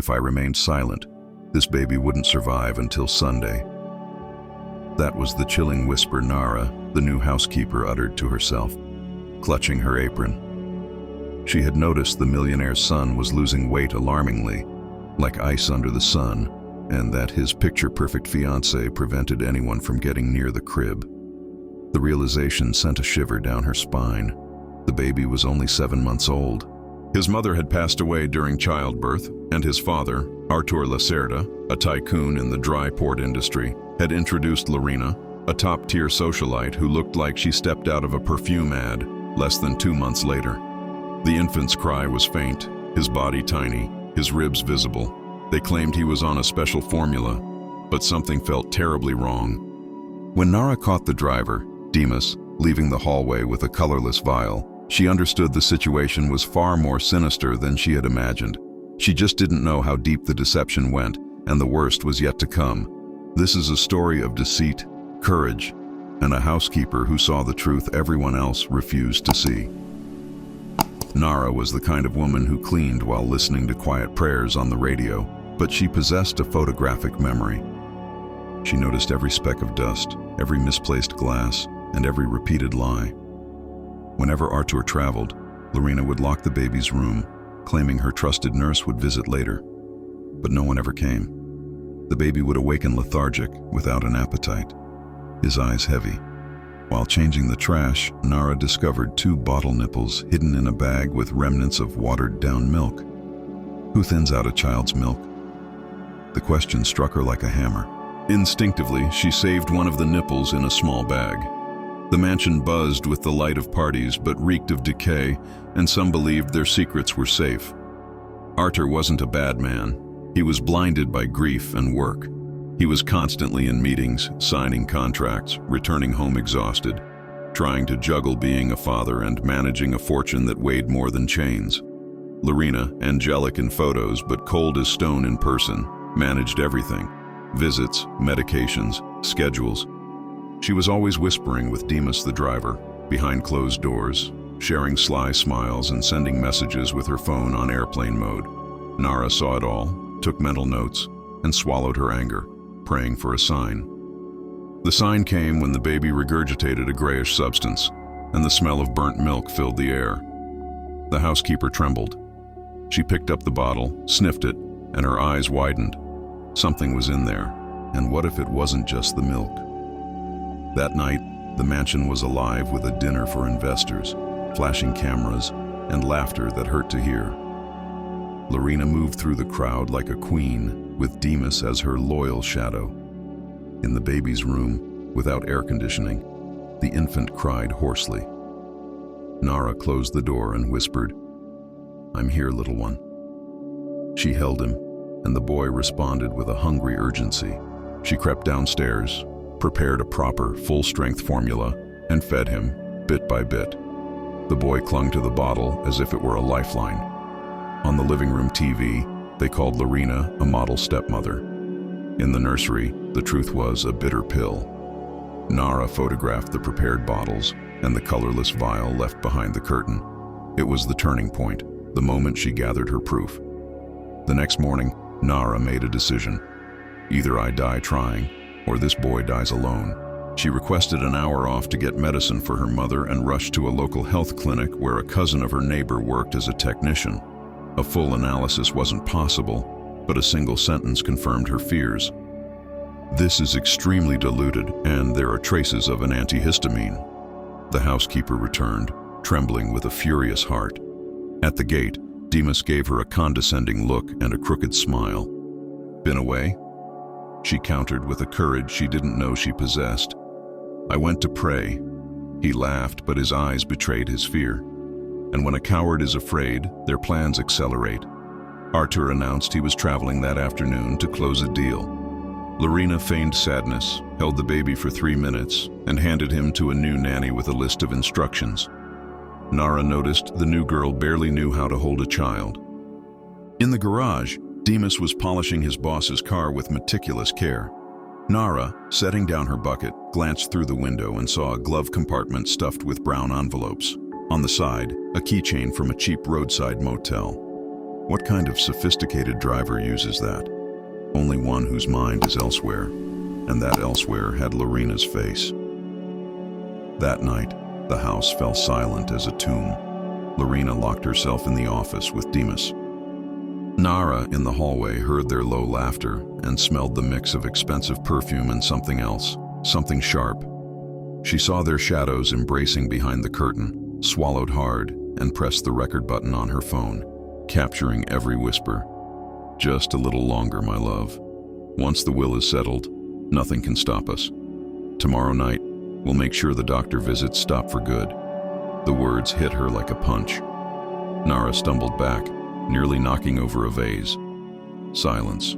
If I remained silent, this baby wouldn't survive until Sunday. That was the chilling whisper Naara, the new housekeeper, uttered to herself, clutching her apron. She had noticed the millionaire's son was losing weight alarmingly, like ice under the sun, and that his picture-perfect fiancée prevented anyone from getting near the crib. The realization sent a shiver down her spine. The baby was only 7 months old. His mother had passed away during childbirth, and his father, Artur, a tycoon in the dry port industry, had introduced Lorena, a top-tier socialite who looked like she stepped out of a perfume ad, less than 2 months later. The infant's cry was faint, his body tiny, his ribs visible. They claimed he was on a special formula, but something felt terribly wrong. When Naara caught the driver, Demas, leaving the hallway with a colorless vial, she understood the situation was far more sinister than she had imagined. She just didn't know how deep the deception went, and the worst was yet to come. This is a story of deceit, courage, and a housekeeper who saw the truth everyone else refused to see. Naara was the kind of woman who cleaned while listening to quiet prayers on the radio, but she possessed a photographic memory. She noticed every speck of dust, every misplaced glass, and every repeated lie. Whenever Artur traveled, Lorena would lock the baby's room, claiming her trusted nurse would visit later. But no one ever came. The baby would awaken lethargic, without an appetite, his eyes heavy. While changing the trash, Naara discovered 2 bottle nipples hidden in a bag with remnants of watered-down milk. Who thins out a child's milk? The question struck her like a hammer. Instinctively, she saved one of the nipples in a small bag. The mansion buzzed with the light of parties, but reeked of decay, and some believed their secrets were safe. Artur wasn't a bad man. He was blinded by grief and work. He was constantly in meetings, signing contracts, returning home exhausted, trying to juggle being a father and managing a fortune that weighed more than chains. Lorena, angelic in photos but cold as stone in person, managed everything: visits, medications, schedules. She was always whispering with Demas the driver, behind closed doors, sharing sly smiles and sending messages with her phone on airplane mode. Naara saw it all, took mental notes, and swallowed her anger, praying for a sign. The sign came when the baby regurgitated a grayish substance, and the smell of burnt milk filled the air. The housekeeper trembled. She picked up the bottle, sniffed it, and her eyes widened. Something was in there, and what if it wasn't just the milk? That night, the mansion was alive with a dinner for investors, flashing cameras, and laughter that hurt to hear. Lorena moved through the crowd like a queen, with Demas as her loyal shadow. In the baby's room, without air conditioning, the infant cried hoarsely. Naara closed the door and whispered, "I'm here, little one." She held him, and the boy responded with a hungry urgency. She crept downstairs, prepared a proper, full-strength formula, and fed him, bit by bit. The boy clung to the bottle as if it were a lifeline. On the living room TV, they called Lorena a model stepmother. In the nursery, the truth was a bitter pill. Naara photographed the prepared bottles and the colorless vial left behind the curtain. It was the turning point, the moment she gathered her proof. The next morning, Naara made a decision. Either I die trying, or this boy dies alone. She requested an hour off to get medicine for her mother and rushed to a local health clinic where a cousin of her neighbor worked as a technician. A full analysis wasn't possible, but a single sentence confirmed her fears. "This is extremely diluted, and there are traces of an antihistamine." The housekeeper returned, trembling with a furious heart. At the gate, Demas gave her a condescending look and a crooked smile. "Been away?" She countered with a courage she didn't know she possessed. "I went to pray." He laughed, but his eyes betrayed his fear. And when a coward is afraid, their plans accelerate. Artur announced he was traveling that afternoon to close a deal. Lorena feigned sadness, held the baby for 3 minutes, and handed him to a new nanny with a list of instructions. Naara noticed the new girl barely knew how to hold a child. In the garage, Demas was polishing his boss's car with meticulous care. Naara, setting down her bucket, glanced through the window and saw a glove compartment stuffed with brown envelopes. On the side, a keychain from a cheap roadside motel. What kind of sophisticated driver uses that? Only one whose mind is elsewhere, and that elsewhere had Lorena's face. That night, the house fell silent as a tomb. Lorena locked herself in the office with Demas. Naara in the hallway heard their low laughter and smelled the mix of expensive perfume and something else, something sharp. She saw their shadows embracing behind the curtain, swallowed hard, and pressed the record button on her phone, capturing every whisper. Just a little longer, my love. Once the will is settled, nothing can stop us. Tomorrow night, we'll make sure the doctor visits stop for good. The words hit her like a punch. Naara stumbled back, nearly knocking over a vase. Silence.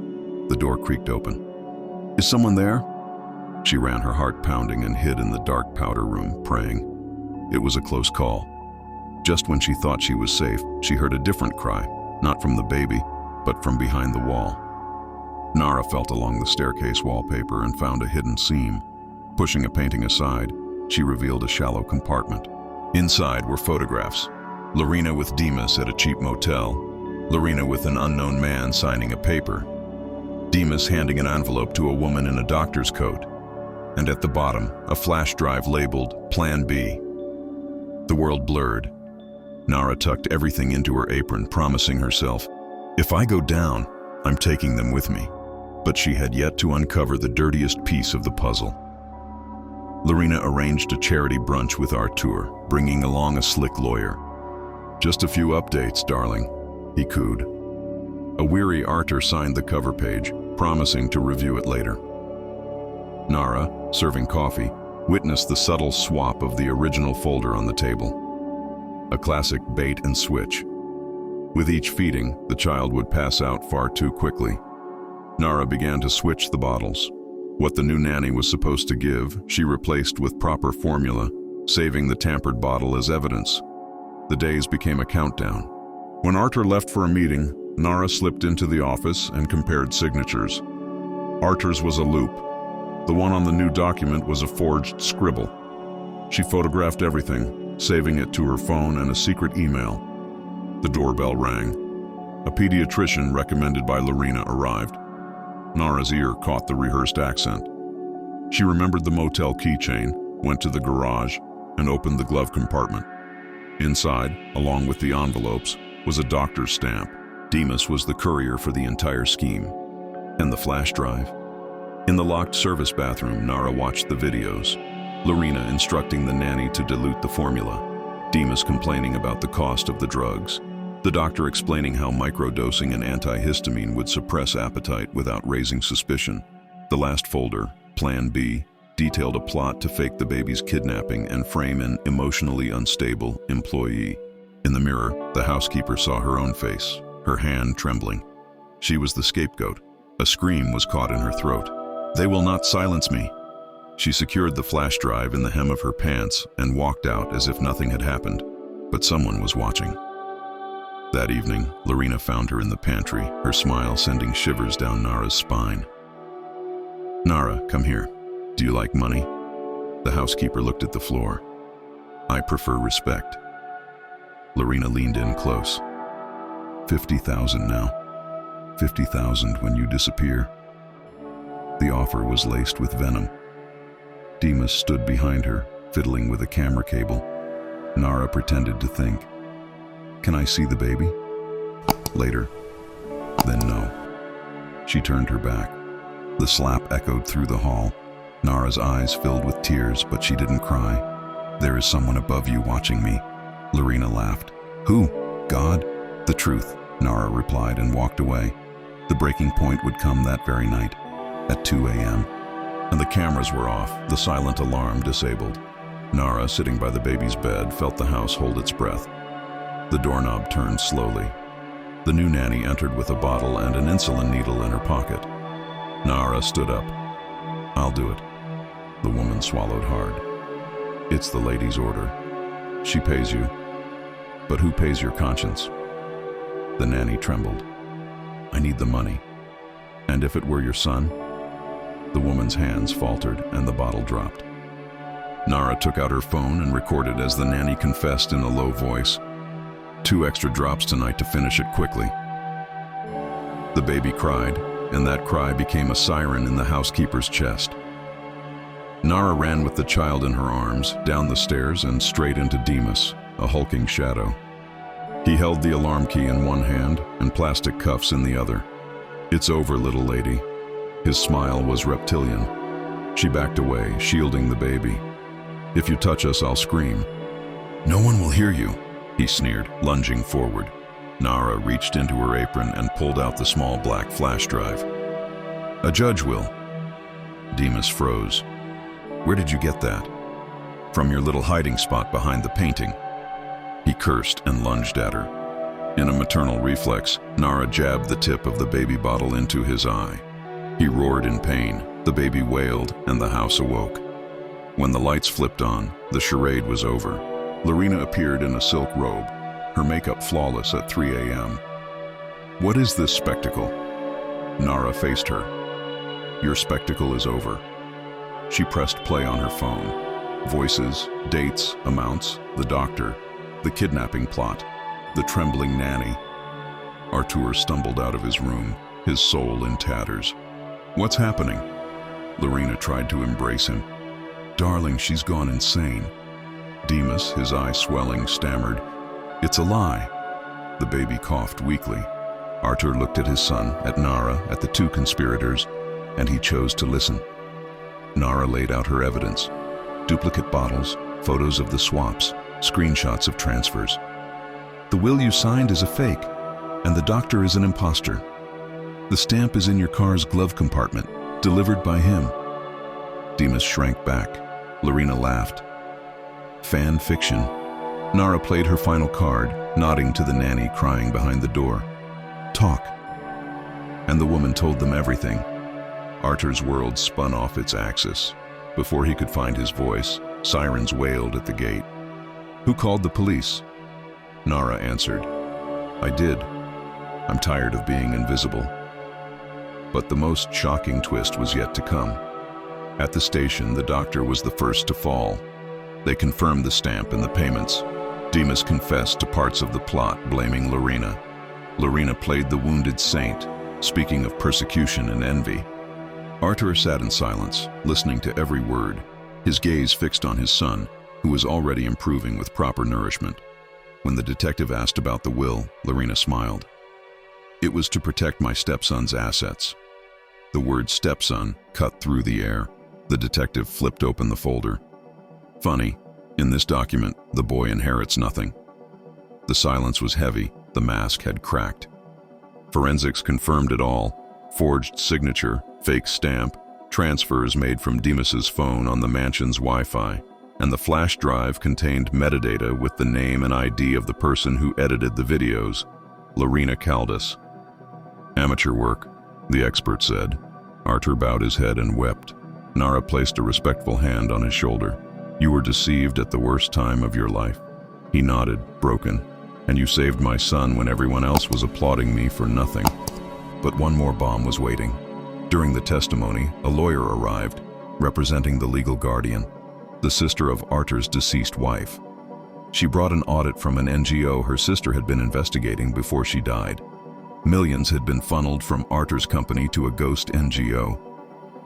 The door creaked open. Is someone there? She ran, her heart pounding, and hid in the dark powder room, praying. It was a close call. Just when she thought she was safe, she heard a different cry, not from the baby, but from behind the wall. Naara felt along the staircase wallpaper and found a hidden seam. Pushing a painting aside, she revealed a shallow compartment. Inside were photographs. Lorena with Demas at a cheap motel. Lorena with an unknown man signing a paper. Demas handing an envelope to a woman in a doctor's coat. And at the bottom, a flash drive labeled Plan B. The world blurred. Naara tucked everything into her apron, promising herself, if I go down, I'm taking them with me. But she had yet to uncover the dirtiest piece of the puzzle. Lorena arranged a charity brunch with Artur, bringing along a slick lawyer. Just a few updates, darling, he cooed. A weary Artur signed the cover page, promising to review it later. Naara, serving coffee, witnessed the subtle swap of the original folder on the table. A classic bait and switch. With each feeding, the child would pass out far too quickly. Naara began to switch the bottles. What the new nanny was supposed to give, she replaced with proper formula, saving the tampered bottle as evidence. The days became a countdown. When Artur left for a meeting, Naara slipped into the office and compared signatures. Artur's was a loop. The one on the new document was a forged scribble. She photographed everything, saving it to her phone and a secret email. The doorbell rang. A pediatrician recommended by Lorena arrived. Naara's ear caught the rehearsed accent. She remembered the motel keychain, went to the garage, and opened the glove compartment. Inside, along with the envelopes, was a doctor's stamp. Demas was the courier for the entire scheme. And the flash drive? In the locked service bathroom, Naara watched the videos. Lorena instructing the nanny to dilute the formula. Demas complaining about the cost of the drugs. The doctor explaining how microdosing an antihistamine would suppress appetite without raising suspicion. The last folder, Plan B, detailed a plot to fake the baby's kidnapping and frame an emotionally unstable employee. In the mirror, the housekeeper saw her own face, her hand trembling. She was the scapegoat. A scream was caught in her throat. They will not silence me. She secured the flash drive in the hem of her pants and walked out as if nothing had happened. But someone was watching. That evening, Lorena found her in the pantry, her smile sending shivers down Naara's spine. Naara, come here. Do you like money? The housekeeper looked at the floor. I prefer respect. Lorena leaned in close. 50,000 now. 50,000 when you disappear. The offer was laced with venom. Demas stood behind her, fiddling with a camera cable. Naara pretended to think. Can I see the baby? Later. Then no. She turned her back. The slap echoed through the hall. Naara's eyes filled with tears, but she didn't cry. There is someone above you watching me. Lorena laughed. Who? God? The truth, Naara replied and walked away. The breaking point would come that very night, at 2 a.m. And the cameras were off, the silent alarm disabled. Naara, sitting by the baby's bed, felt the house hold its breath. The doorknob turned slowly. The new nanny entered with a bottle and an insulin needle in her pocket. Naara stood up. I'll do it. The woman swallowed hard. It's the lady's order. She pays you. But who pays your conscience? The nanny trembled. I need the money. And if it were your son? The woman's hands faltered and the bottle dropped. Naara took out her phone and recorded as the nanny confessed in a low voice. 2 extra drops tonight to finish it quickly. The baby cried, and that cry became a siren in the housekeeper's chest. Naara ran with the child in her arms, down the stairs and straight into Demas, a hulking shadow. He held the alarm key in one hand and plastic cuffs in the other. "It's over, little lady." His smile was reptilian. She backed away, shielding the baby. "If you touch us, I'll scream." "No one will hear you," he sneered, lunging forward. Naara reached into her apron and pulled out the small black flash drive. "A judge will." Demas froze. "Where did you get that?" "From your little hiding spot behind the painting." He cursed and lunged at her. In a maternal reflex, Naara jabbed the tip of the baby bottle into his eye. He roared in pain, the baby wailed, and the house awoke. When the lights flipped on, the charade was over. Lorena appeared in a silk robe, her makeup flawless at 3 a.m. "What is this spectacle?" Naara faced her. "Your spectacle is over." She pressed play on her phone. Voices, dates, amounts, the doctor, the kidnapping plot, the trembling nanny. Artur stumbled out of his room, his soul in tatters. "What's happening?" Lorena tried to embrace him. "Darling, she's gone insane." Demas, his eye swelling, stammered, "It's a lie." The baby coughed weakly. Artur looked at his son, at Naara, at the two conspirators, and he chose to listen. Naara laid out her evidence. Duplicate bottles, photos of the swaps, screenshots of transfers. "The will you signed is a fake, and the doctor is an imposter. The stamp is in your car's glove compartment, delivered by him." Demas shrank back. Lorena laughed. "Fan fiction." Naara played her final card, nodding to the nanny crying behind the door. "Talk." And the woman told them everything. Artur's world spun off its axis. Before he could find his voice, sirens wailed at the gate. "Who called the police?" Naara answered, "I did. I'm tired of being invisible." But the most shocking twist was yet to come. At the station, the doctor was the first to fall. They confirmed the stamp and the payments. Demas confessed to parts of the plot, blaming Lorena. Lorena played the wounded saint, speaking of persecution and envy. Artur sat in silence, listening to every word, his gaze fixed on his son, who was already improving with proper nourishment. When the detective asked about the will, Lorena smiled. "It was to protect my stepson's assets." The word stepson cut through the air. The detective flipped open the folder. "Funny, in this document, the boy inherits nothing." The silence was heavy, the mask had cracked. Forensics confirmed it all. Forged signature, fake stamp, transfers made from Demas's phone on the mansion's Wi-Fi, and the flash drive contained metadata with the name and ID of the person who edited the videos, Lorena Caldas. "Amateur work," the expert said. Artur bowed his head and wept. Naara placed a respectful hand on his shoulder. "You were deceived at the worst time of your life." He nodded, broken. "And you saved my son when everyone else was applauding me for nothing." But one more bomb was waiting. During the testimony, a lawyer arrived, representing the legal guardian, the sister of Artur's deceased wife. She brought an audit from an NGO her sister had been investigating before she died. Millions had been funneled from Artur's company to a ghost NGO.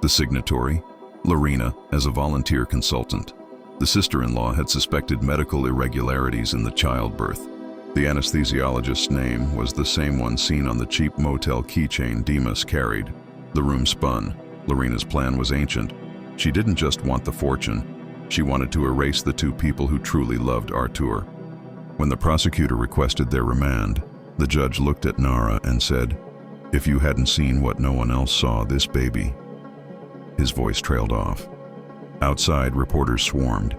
The signatory, Lorena, as a volunteer consultant. The sister-in-law had suspected medical irregularities in the childbirth. The anesthesiologist's name was the same one seen on the cheap motel keychain Demas carried. The room spun. Lorena's plan was ancient. She didn't just want the fortune. She wanted to erase the two people who truly loved Artur. When the prosecutor requested their remand, the judge looked at Naara and said, "If you hadn't seen what no one else saw, this baby." His voice trailed off. Outside, reporters swarmed.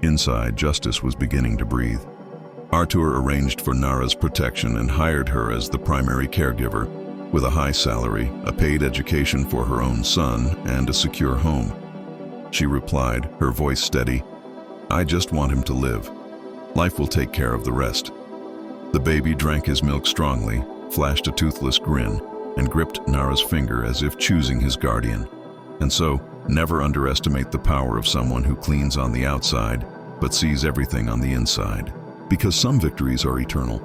Inside, justice was beginning to breathe. Artur arranged for Naara's protection and hired her as the primary caregiver, with a high salary, a paid education for her own son, and a secure home. She replied, her voice steady, "I just want him to live. Life will take care of the rest." The baby drank his milk strongly, flashed a toothless grin, and gripped Naara's finger as if choosing his guardian. And so, never underestimate the power of someone who cleans on the outside, but sees everything on the inside. Because some victories are eternal.